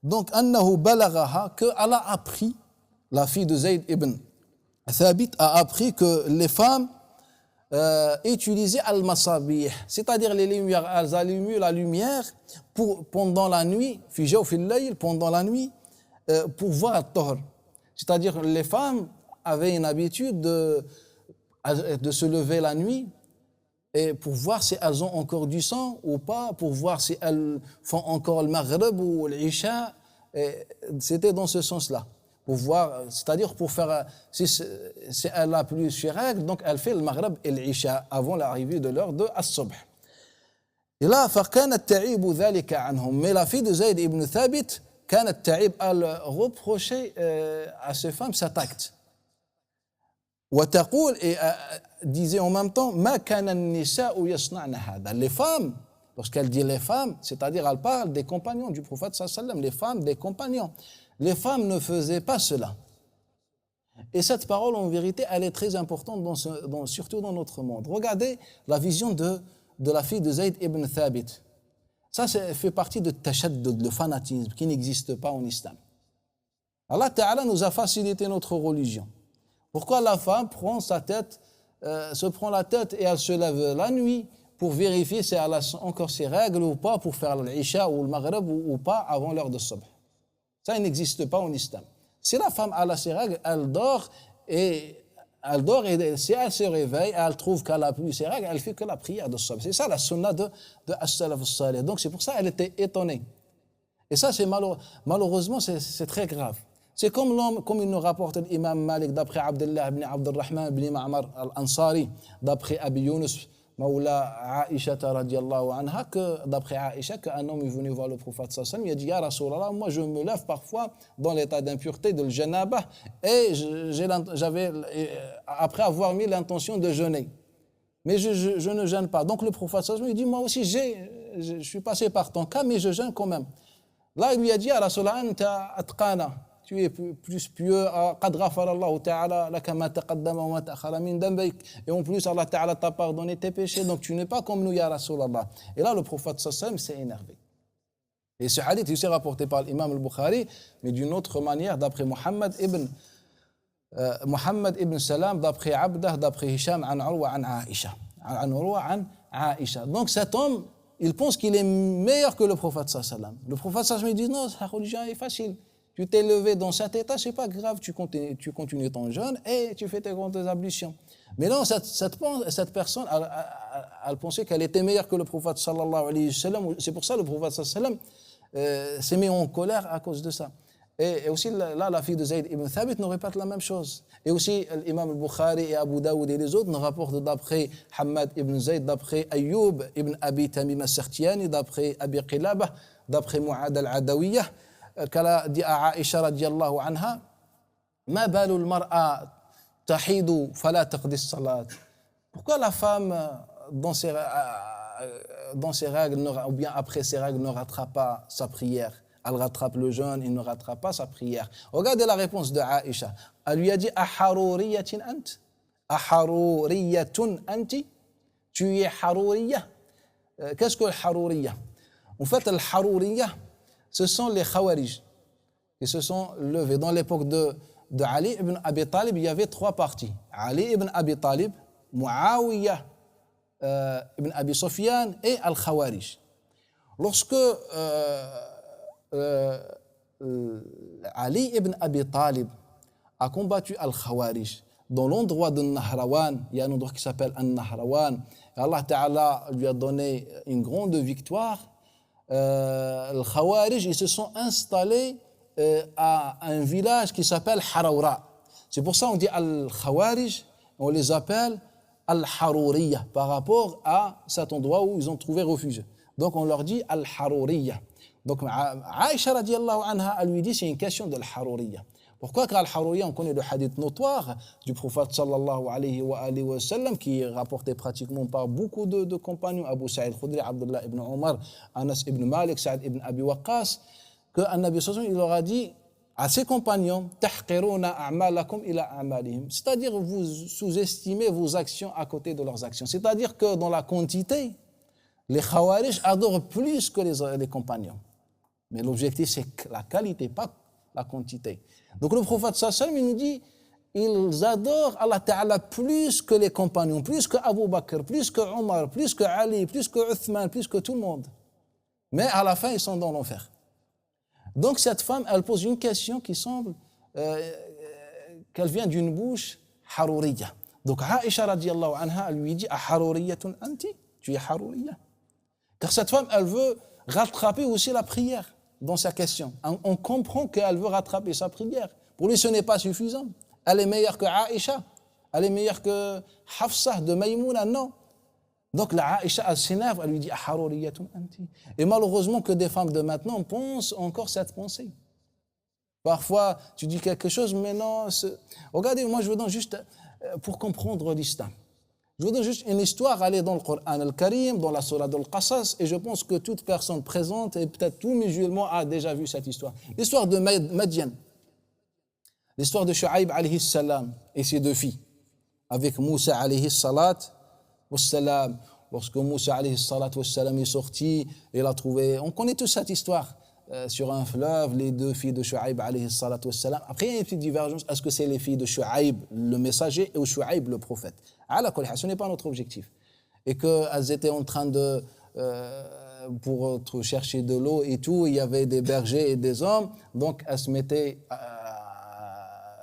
Donc, أنه بلغها, qu'elle a appris, la fille de Zayd ibn Thabit a appris que les femmes utilisaient al-masabih, c'est-à-dire les lumières, elles allumaient la lumière pendant la nuit, fi jawf al-layl, pendant la nuit, pour voir al-tahr. C'est-à-dire les femmes avaient une habitude de se lever la nuit et pour voir si elles ont encore du sang ou pas, pour voir si elles font encore le maghrib ou l'isha. C'était dans ce sens-là. Pour voir, c'est-à-dire pour faire, si elle n'a plus ses règles, donc elle fait le maghrib et l'isha avant l'arrivée de l'heure de as-subh. Et là, فَكَانَتْ تَعِيبُ ذَلِكَ عَنْهُمْ. Mais la fille de Zayd ibn Thabit, كانت تعيب, elle reprochait à ces femmes cet acte. وتقول, et disait en même temps, ما كان النساء يصنعن هذا. Les femmes, lorsqu'elle dit les femmes, c'est-à-dire elle parle des compagnons du prophète sallallahu alayhi wa sallam, les femmes des compagnons. Les femmes ne faisaient pas cela. Et cette parole, en vérité, elle est très importante, surtout dans notre monde. Regardez la vision de la fille de Zayd ibn Thabit. Ça fait partie de tashaddud, le fanatisme, qui n'existe pas en islam. Allah Ta'ala nous a facilité notre religion. Pourquoi la femme se prend la tête et elle se lève la nuit pour vérifier si elle a encore ses règles ou pas, pour faire l'isha ou le maghrib ou pas avant l'heure de subh. Ça, il n'existe pas en islam. Si la femme a ses règles, elle dort et si elle se réveille, elle trouve qu'elle n'a plus ses règles, elle fait que la prière de subh. C'est ça la sunna de as-salaf as-salih. Donc c'est pour ça qu'elle était étonnée. Et ça, malheureusement, c'est très grave. C'est comme il nous rapporte l'imam Malik, d'après Abdullah ibn Abdurrahman ibn Ma'mar al-Ansari, d'après Abi Yunus, Mawla Aisha radiyallahu anha, que d'après Aisha, qu'un homme est venu voir le prophète sallallahu alayhi wa sallam, il a dit, Ya Rasulallah, moi je me lève parfois dans l'état d'impureté, de janaba, et j'avais, après avoir mis l'intention de jeûner. Mais je ne jeûne pas. Donc le prophète sallallahu alayhi wa sallam, il dit, moi aussi je suis passé par ton cas, mais je jeûne quand même. Là, il lui a dit, Ya Rasulallah, anta atqana. Tu es plus pieux, قد غفر الله تعالى لك ما تقدم وما تأخر من ذنبك, et en plus Allah Ta'ala t'a pardonné tes péchés, donc tu n'es pas comme nous, ya Rasulallah. Et là le prophète sallallahu alayhi wa sallam s'est énervé. Et ce hadith il s'est rapporté par l'imam al-Bukhari, mais d'une autre manière, d'après Muhammad ibn Salam, d'après Abdah, d'après Hisham, an Urwa an Aisha. Donc cet homme, il pense qu'il est meilleur que le prophète sallallahu alayhi wa sallam. Le prophète sallallahu alayhi wa sallam dit non, la religion est facile. Tu t'es levé dans cet état, c'est pas grave, tu continues ton jeûne et tu fais tes grandes ablutions. Mais non, cette personne, elle pensait qu'elle était meilleure que le prophète sallallahu alayhi wa sallam. C'est pour ça que le prophète sallallahu alayhi wa sallam s'est mis en colère à cause de ça. Et aussi, là, la fille de Zayd ibn Thabit nous répète la même chose. Et aussi, l'imam al-Bukhari et Abu Daoud et les autres nous rapportent d'après Hamad ibn Zayd, d'après Ayyub ibn Abi Tamim al-Sakhtiyani, d'après Abi Qilabah, d'après Mu'ad al-Adawiyah, qu'elle a dit à Aisha radiyallahu anha, ma balul mar'a tahidu fala taqdi as-salat. Pourquoi la femme dans ses règles ou bien après ses règles ne rattrape pas sa prière? Elle rattrape le jeûne, il ne rattrape pas sa prière. Regardez la réponse de Aisha. Elle lui a dit aharuriyatin ant? Aharuriyatun anti? Tu es harouriya? Qu'est-ce que le harouriya? En fait, le harouriya, ce sont les Khawarij qui se sont levés. Dans l'époque de Ali ibn Abi Talib, il y avait trois partis. Ali ibn Abi Talib, Muawiyah ibn Abi Sufyan et Al-Khawarij. Lorsque Ali ibn Abi Talib a combattu Al-Khawarij dans l'endroit de Nahrawan, il y a un endroit qui s'appelle An-Nahrawan, et Allah Ta'ala lui a donné une grande victoire. Les Khawarij, ils se sont installés à un village qui s'appelle Harawra. C'est pour ça qu'on dit Al-Khawarij, on les appelle Al-Harouriya par rapport à cet endroit où ils ont trouvé refuge. Donc on leur dit Al-Harouriya. Donc Aisha radiallahu anha, elle lui dit c'est une question de Al-Harouriya. Pourquoi? Car Al-Harouriya, on connaît le hadith notoire du prophète sallallahu alayhi wa sallam qui est rapporté pratiquement par beaucoup de compagnons, Abu Sa'id Khudri, Abdullah ibn Omar, Anas ibn Malik, Sa'id ibn Abi Waqqas, que un Nabi sallallahu alayhi wa sallam, il leur a dit à ses compagnons, tahqiruna a'malakum ila a'malihim, c'est-à-dire vous sous-estimez vos actions à côté de leurs actions. C'est-à-dire que dans la quantité, les Khawarij adorent plus que les compagnons. Mais l'objectif, c'est la qualité, pas la quantité. Donc le prophète sallallahu il nous dit, ils adorent Allah Ta'ala plus que les compagnons, plus que Abu Bakr, plus que Omar, plus que Ali, plus que Uthman, plus que tout le monde. Mais à la fin, ils sont dans l'enfer. Donc cette femme, elle pose une question qui semble qu'elle vient d'une bouche harouriya. Donc Aïcha radiallahu anha, elle lui dit, Harouriyatun anti, tu es harouriya. Car cette femme, elle veut rattraper aussi la prière dans sa question. On comprend qu'elle veut rattraper sa prière. Pour lui, ce n'est pas suffisant. Elle est meilleure que Aïcha. Elle est meilleure que Hafsa de Maïmouna, non. Donc la Aïcha, elle s'énerve, elle lui dit Harouriyatun anti. Et malheureusement que des femmes de maintenant pensent encore cette pensée. Parfois, tu dis quelque chose, mais non. Regardez, moi je vous donne juste, pour comprendre l'islam, je vous donne juste une histoire, elle est dans le Coran al-Karim, dans la Surah al-Qasas, et je pense que toute personne présente, et peut-être tout musulman, a déjà vu cette histoire. L'histoire de Madian, l'histoire de Shu'aib alayhi salam et ses deux filles, avec Moussa alayhi salat wassalam. Lorsque Moussa alayhi salat wassalam est sorti, il a trouvé, on connaît tous cette histoire, sur un fleuve, les deux filles de Shu'aib alayhi salat wassalam. Après, il y a une petite divergence, est-ce que c'est les filles de Shu'aib, le messager, ou Shu'aib, le prophète? Ce n'est pas notre objectif. Et qu'elles étaient en train de, pour chercher de l'eau et tout, il y avait des bergers et des hommes, donc elles se mettaient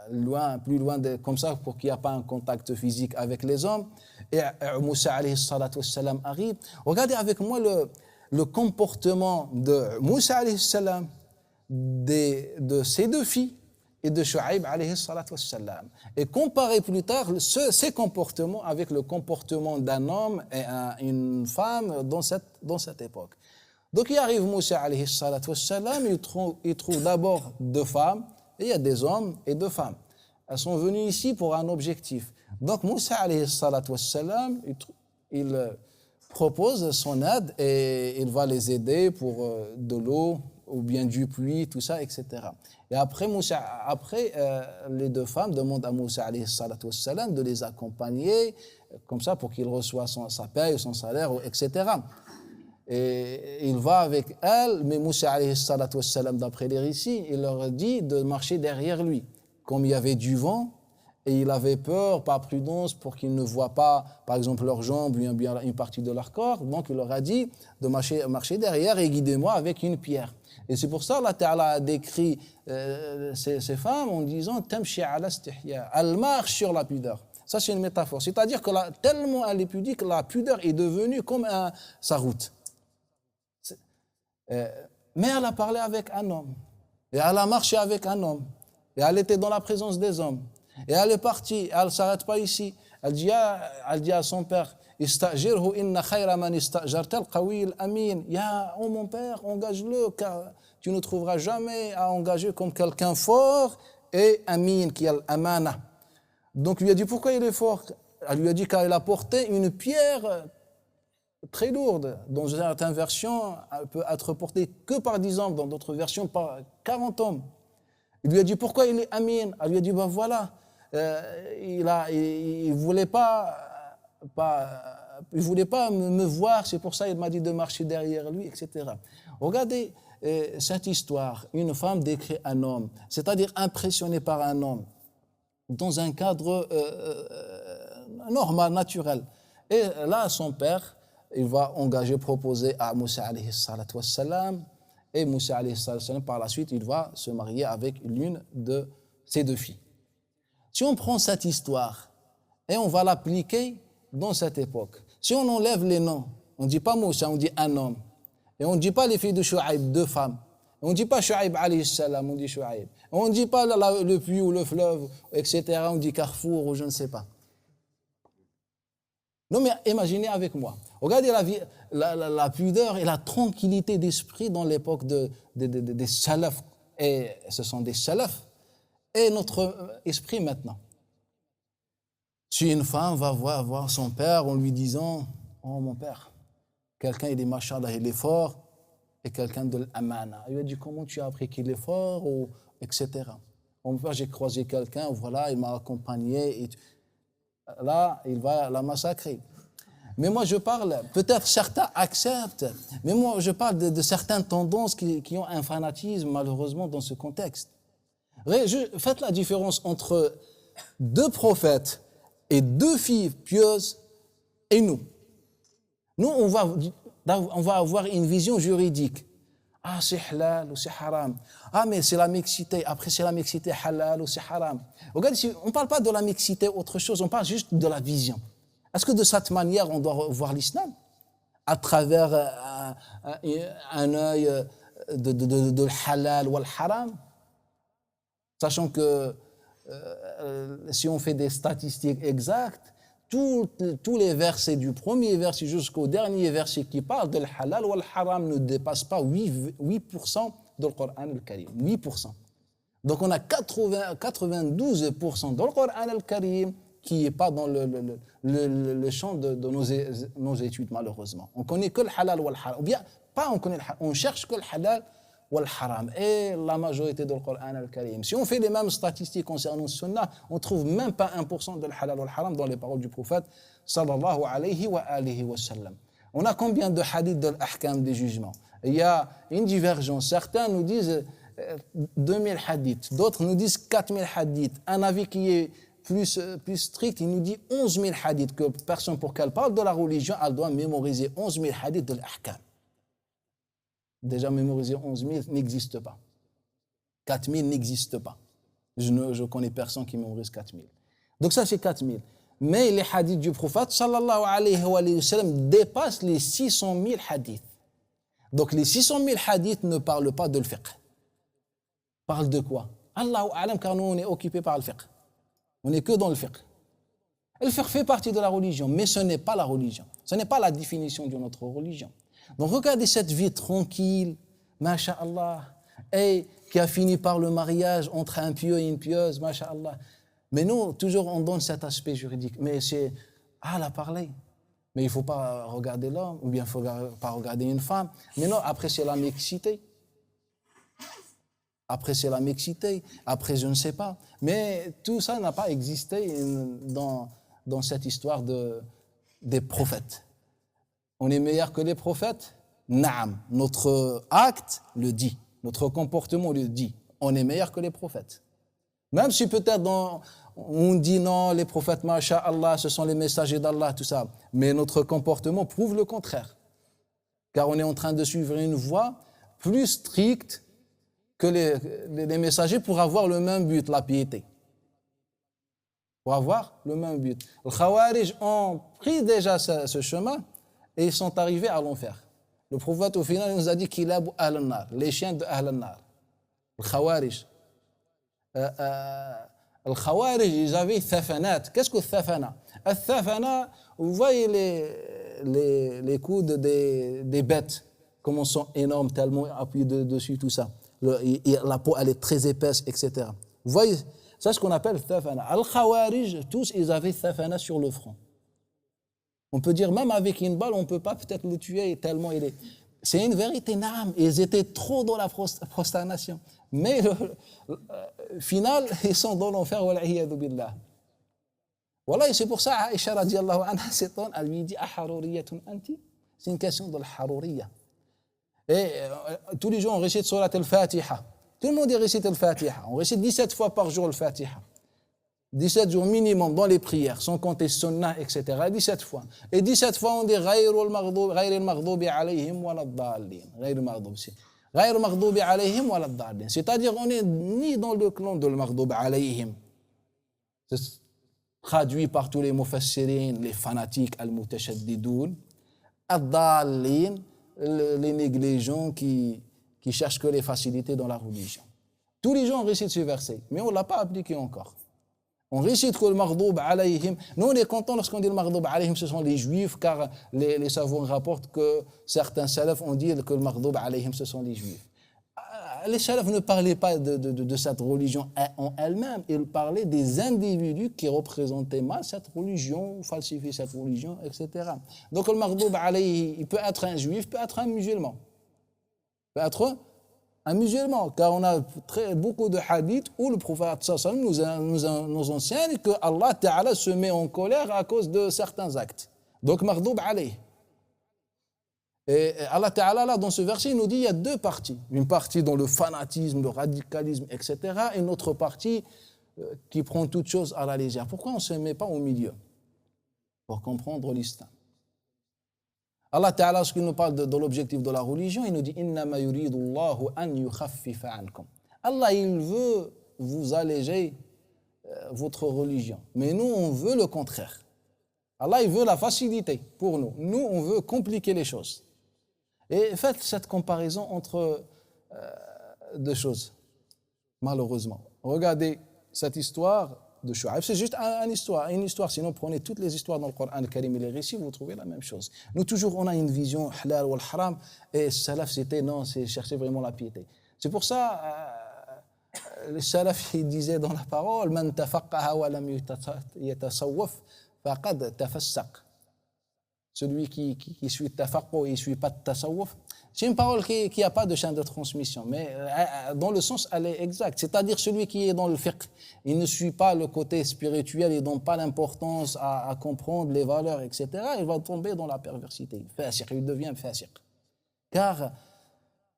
loin, plus loin, comme ça, pour qu'il n'y ait pas un contact physique avec les hommes. Et Moussa alayhi salatu wassalam arrive. Regardez avec moi le comportement de Moussa alayhi salam, de ses deux filles et de Shu'aib alayhi salatu wassalam. Et comparez plus tard ces comportements avec le comportement d'un homme et une femme dans cette époque. Donc il arrive Moussa alayhi salatu wassalam, il trouve d'abord deux femmes, et il y a des hommes et deux femmes. Elles sont venues ici pour un objectif. Donc Moussa alayhi salatu wassalam, il propose son aide et il va les aider pour de l'eau ou bien du pluie, tout ça, etc. Et après, les deux femmes demandent à Moussa alayhi salatu wassalam de les accompagner, comme ça, pour qu'il reçoive sa paye, son salaire, etc. Et il va avec elles, mais Moussa alayhi salatu wassalam, d'après les récits, il leur dit de marcher derrière lui. Comme il y avait du vent, et il avait peur, par prudence, pour qu'ils ne voient pas, par exemple, leurs jambes ou bien une partie de leur corps. Donc il leur a dit de marcher derrière et guidez-moi avec une pierre. Et c'est pour ça Allah Ta'ala a décrit ces femmes en disant « Tamshi ala istihya ». Elle marche sur la pudeur. Ça, c'est une métaphore. C'est-à-dire que tellement elle est pudique, la pudeur est devenue comme sa route. Mais elle a parlé avec un homme. Et elle a marché avec un homme. Et elle était dans la présence des hommes. Et elle est partie, elle ne s'arrête pas ici. Elle dit à son père, Istajirhu inna khayra man istajarta al-qawi al-amin. Oh mon père, engage-le, car tu ne trouveras jamais à engager comme quelqu'un fort et amin, qui a l'amana. Donc il lui a dit, pourquoi il est fort? Elle lui a dit, car il a porté une pierre très lourde. Dans certaines versions, elle peut être portée que par 10 hommes, dans d'autres versions par 40 hommes. Il lui a dit, pourquoi il est amin? Elle lui a dit, ben voilà, il voulait pas me voir, c'est pour ça qu'il m'a dit de marcher derrière lui, etc. Regardez cette histoire, une femme décrit un homme, c'est-à-dire impressionné par un homme, dans un cadre normal, naturel. Et là, son père, il va proposer à Moussa alayhi salatu wassalam, et Moussa alayhi salatu wassalam, par la suite, il va se marier avec l'une de ses deux filles. Si on prend cette histoire et on va l'appliquer dans cette époque, si on enlève les noms, on ne dit pas Moussa, on dit un homme, et on ne dit pas les filles de Shu'aib, deux femmes, on ne dit pas Shu'aib alayhi salam, on dit Shu'aib, on ne dit pas le puits ou le fleuve, etc., on dit Carrefour ou je ne sais pas. Non mais imaginez avec moi, regardez la pudeur et la tranquillité d'esprit dans l'époque des salafs, et ce sont des salafs, et notre esprit maintenant. Si une femme va voir son père en lui disant « Oh mon père, quelqu'un il est machallah, il est fort, et quelqu'un de l'amana. » Il lui a dit « Comment tu as appris qu'il est fort ?» etc. « Mon père, j'ai croisé quelqu'un, voilà, il m'a accompagné. » Là, il va la massacrer. Mais moi, je parle, peut-être certains acceptent, mais moi, je parle de certaines tendances qui ont un fanatisme, malheureusement, dans ce contexte. Faites la différence entre 2 prophètes et 2 filles pieuses et nous. Nous, on va avoir une vision juridique. Ah, c'est halal ou c'est haram. Ah, mais c'est la mixité. Après, c'est la mixité halal ou c'est haram. Regardez, on ne parle pas de la mixité, autre chose, on parle juste de la vision. Est-ce que de cette manière, on doit voir l'islam? À travers un œil de halal ou le haram? Sachant que si on fait des statistiques exactes, tous les versets du premier verset jusqu'au dernier verset qui parle de halal ou le haram ne dépassent pas 8% du Coran al-Karim. 8%. Donc on a 92% dans le Coran al-Karim qui n'est pas dans le champ de nos études, malheureusement. On ne connaît que le halal ou le haram. Ou bien, pas on connaît le halal, on cherche que le halal ou le haram. Et la majorité du Coran al-Karim. Si on fait les mêmes statistiques concernant le sunnah, on ne trouve même pas 1% de le halal ou le haram dans les paroles du prophète sallallahu alayhi wa alihi wa sallam. On a combien de hadiths de l'ahkam des jugements? Il y a une divergence. Certains nous disent 2000 hadiths, d'autres nous disent 4000 hadiths. Un avis qui est plus strict, il nous dit 11 000 hadiths, que personne pour qu'elle parle de la religion, elle doit mémoriser 11 000 hadiths de l'ahkam. Déjà mémoriser 11 000 n'existe pas. 4 000 n'existe pas. Je connais personne qui mémorise 4 000. Donc ça c'est 4 000. Mais les hadiths du prophète sallallahu alayhi wa sallam dépassent les 600 000 hadiths. Donc les 600 000 hadiths ne parlent pas de fiqh. Parlent de quoi? Allahu a'lam, car nous on est occupé par le fiqh. On n'est que dans le fiqh. Le fiqh fait partie de la religion, mais ce n'est pas la religion. Ce n'est pas la définition de notre religion. Donc regardez cette vie tranquille, masha'Allah, et qui a fini par le mariage entre un pieux et une pieuse, masha'Allah. Mais nous, toujours on donne cet aspect juridique. Mais c'est, elle a parlé. Mais il ne faut pas regarder l'homme, ou bien il ne faut pas regarder une femme. Mais non, après c'est la mixité. Après c'est la mixité. Après je ne sais pas. Mais tout ça n'a pas existé dans cette histoire des prophètes. On est meilleur que les prophètes? Naam. Notre acte le dit. Notre comportement le dit. On est meilleur que les prophètes. Même si peut-être on dit non, les prophètes, masha'Allah, ce sont les messagers d'Allah, tout ça. Mais notre comportement prouve le contraire. Car on est en train de suivre une voie plus stricte que les messagers pour avoir le même but, la piété. Pour avoir le même but. Les Khawarij ont pris déjà ce chemin et ils sont arrivés à l'enfer. Le prophète, au final, nous a dit qu'il a al-nar, les chiens de al-nar. Les Khawarij. Les Khawarij, ils avaient thafanat. Qu'est-ce que thafana? Le thafana, vous voyez les coudes des bêtes, comment ils sont énormes, tellement appuyés dessus, tout ça. La peau, elle est très épaisse, etc. Vous voyez, c'est ce qu'on appelle thafana. Al Khawarij, tous, ils avaient thafana sur le front. On peut dire, même avec une balle, on ne peut pas peut-être le tuer tellement il est. C'est une vérité, naam. Ils étaient trop dans la prosternation. Mais au final, ils sont dans l'enfer, wal'iyadu billah. Voilà, et c'est pour ça, Aïcha radiallahu anha, elle lui dit, aharuriyatun anti? C'est une question de la haruriya. Et tous les jours, on récite surat al-Fatiha. Tout le monde récite al-Fatiha. On récite 17 fois par jour al-Fatiha. 17 jours minimum dans les prières, sans compter sunnah, etc. 17 fois. Et 17 fois, on dit ghayrul maghdubi alayhim waladdallin. Ghayrul maghdubi alayhim waladdallin. C'est-à-dire, on n'est ni dans le clan de maghdubi alayhim. C'est traduit par tous les mufassirin, les fanatiques, al-mutashaddidoun. Ad-dallin, les négligents qui cherchent que les facilités dans la religion. Tous les gens récitent ce verset, mais on ne l'a pas appliqué encore. On récite que le maghdoub alayhim. Nous, on est content lorsqu'on dit le maghdoub alayhim, ce sont les juifs, car les savants rapportent que certains salafs ont dit que le maghdoub alayhim, ce sont les juifs. Les salafs ne parlaient pas de cette religion en elle-même, ils parlaient des individus qui représentaient mal cette religion, falsifiaient cette religion, etc. Donc le maghdoub alayhi, il peut être un juif, peut être un musulman. Peut être un musulman, car on a beaucoup de hadiths où le prophète sallallahu nous enseigne que Allah Ta'ala se met en colère à cause de certains actes. Donc, maghdoub alayh. Et Allah Ta'ala, là, dans ce verset, il nous dit il y a deux parties. Une partie dans le fanatisme, le radicalisme, etc. Et une autre partie qui prend toute chose à la légère. Pourquoi on ne se met pas au milieu? Pour comprendre l'islam. Allah Ta'ala, lorsqu'il nous parle de l'objectif de la religion, il nous dit Innama yuridu Allahu an yukhaffifa ankum. Allah, il veut vous alléger votre religion. Mais nous, on veut le contraire. Allah, il veut la facilité pour nous. Nous, on veut compliquer les choses. Et faites cette comparaison entre deux choses, malheureusement. Regardez cette histoire de Shu'aib, c'est juste une histoire. Sinon, prenez toutes les histoires dans le Coran al-Karim et les récits, vous trouvez la même chose. Nous, toujours, on a une vision halal ou al-haram, et salaf, c'est chercher vraiment la piété. C'est pour ça, les salaf, ils disaient dans la parole, Man tafaqqaha wa lam yatasawwaf faqad tafassaq. Celui qui suit tafaqqa et ne suit pas de tasawwuf. C'est une parole qui n'a pas de chaîne de transmission, mais dans le sens, elle est exacte. C'est-à-dire celui qui est dans le fiqh, il ne suit pas le côté spirituel, il ne donne pas l'importance à comprendre les valeurs, etc. Il va tomber dans la perversité. Il devient fasiq. Car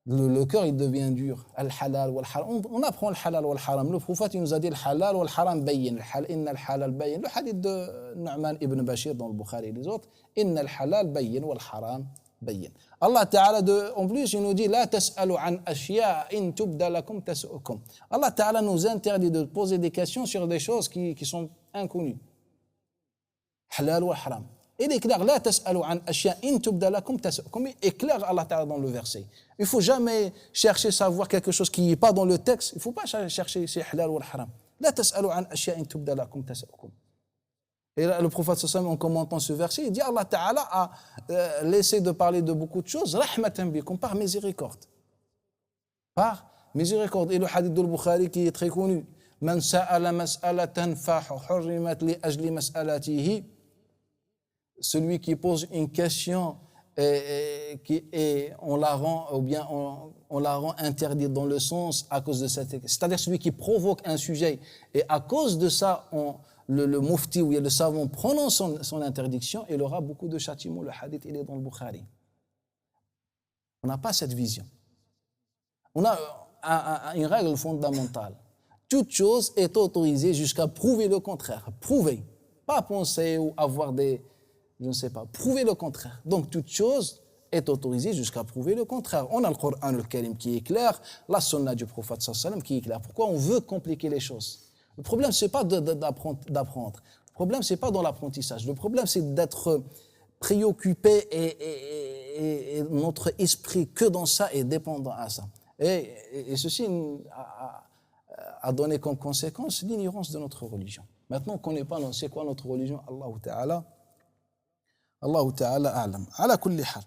le cœur, il devient dur. Al-halal wal-haram. On apprend le halal wal-haram. Le prophète, il nous a dit le halal wal-haram bayyin. Inna al-halal bayyin. Le hadith de Nu'man ibn Bashir dans le Bukhari et les autres. Inna al-halal bayyin wal-haram bayyin. Allah Ta'ala, en plus, il nous dit La tas'alu an ashya in tubda lakum tasu'ukum. Allah Ta'ala nous interdit de poser des questions sur des choses qui sont inconnues. Halal wal-haram. Il est clair, la tas'alu an ashya in tubda lakum tasu'ukum. Il est clair Allah Ta'ala dans le verset. Il ne faut jamais chercher à savoir quelque chose qui n'est pas dans le texte. Il ne faut pas chercher si halal ou haram. La tas'alu an ashya in tubda lakum tasu'ukum. Et là, le prophète sallallahu en commentant ce verset, il dit Allah Ta'ala a laissé de parler de beaucoup de choses, rahmatan bikum, par miséricorde. Par miséricorde. Et le hadith de Bukhari qui est très connu. Man sa'ala mas'alatan fa hurrimat li ajli mas'alatihi. Celui qui pose une question et on la rend interdite dans le sens à cause de cette... C'est-à-dire celui qui provoque un sujet et à cause de ça, le mufti ou le savant prononce son interdiction, il aura beaucoup de châtiments. Le hadith, il est dans le Bukhari. On n'a pas cette vision. On a une règle fondamentale. Toute chose est autorisée jusqu'à prouver le contraire. Prouver. Pas penser ou avoir des... Je ne sais pas. Prouver le contraire. Donc, toute chose est autorisée jusqu'à prouver le contraire. On a le Coran al-Karim qui est clair, la sunna du prophète sallallahu alayhi wa sallam qui est claire. Pourquoi on veut compliquer les choses? Le problème, ce n'est pas d'apprendre. Le problème, ce n'est pas dans l'apprentissage. Le problème, c'est d'être préoccupé et notre esprit que dans ça est dépendant à ça. Et ceci a donné comme conséquence l'ignorance de notre religion. Maintenant qu'on n'est pas, c'est quoi notre religion? Allah Ta'ala a'lam. Ala kulli hal.